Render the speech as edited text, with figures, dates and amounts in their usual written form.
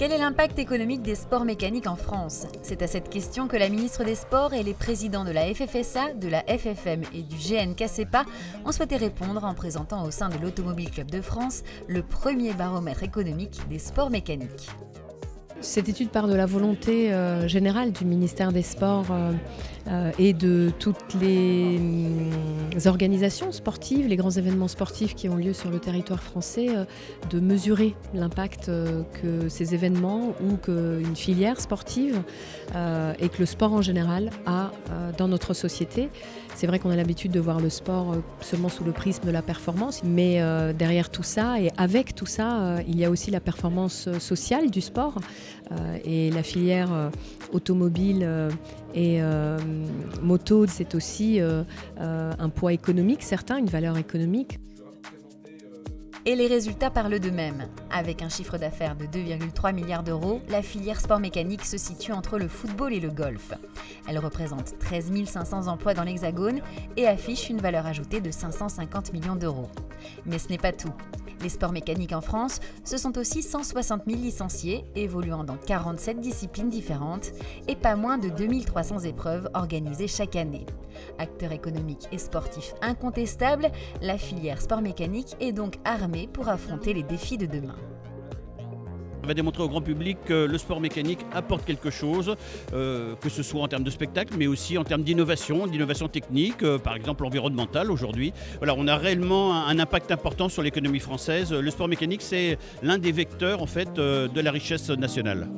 Quel est l'impact économique des sports mécaniques en France? C'est à cette question que la ministre des Sports et les présidents de la FFSA, de la FFM et du GNKCEPA ont souhaité répondre en présentant au sein de l'Automobile Club de France le premier baromètre économique des sports mécaniques. Cette étude part de la volonté générale du ministère des Sports et de toutes les organisations sportives, les grands événements sportifs qui ont lieu sur le territoire français, de mesurer l'impact que ces événements ou qu'une filière sportive et que le sport en général a dans notre société. C'est vrai qu'on a l'habitude de voir le sport seulement sous le prisme de la performance, mais derrière tout ça et avec tout ça, il y a aussi la performance sociale du sport et la filière automobile et moto, c'est aussi un poids économique certain, une valeur économique. Et les résultats parlent d'eux-mêmes. Avec un chiffre d'affaires de 2,3 milliards d'euros, la filière sport mécanique se situe entre le football et le golf. Elle représente 13 500 emplois dans l'Hexagone et affiche une valeur ajoutée de 550 millions d'euros. Mais ce n'est pas tout. Les sports mécaniques en France, ce sont aussi 160 000 licenciés évoluant dans 47 disciplines différentes et pas moins de 2300 épreuves organisées chaque année. Acteur économique et sportif incontestable, la filière sport mécanique est donc armée pour affronter les défis de demain. On va démontrer au grand public que le sport mécanique apporte quelque chose, que ce soit en termes de spectacle, mais aussi en termes d'innovation technique, par exemple environnementale aujourd'hui. Voilà, on a réellement un impact important sur l'économie française. Le sport mécanique, c'est l'un des vecteurs en fait, de la richesse nationale.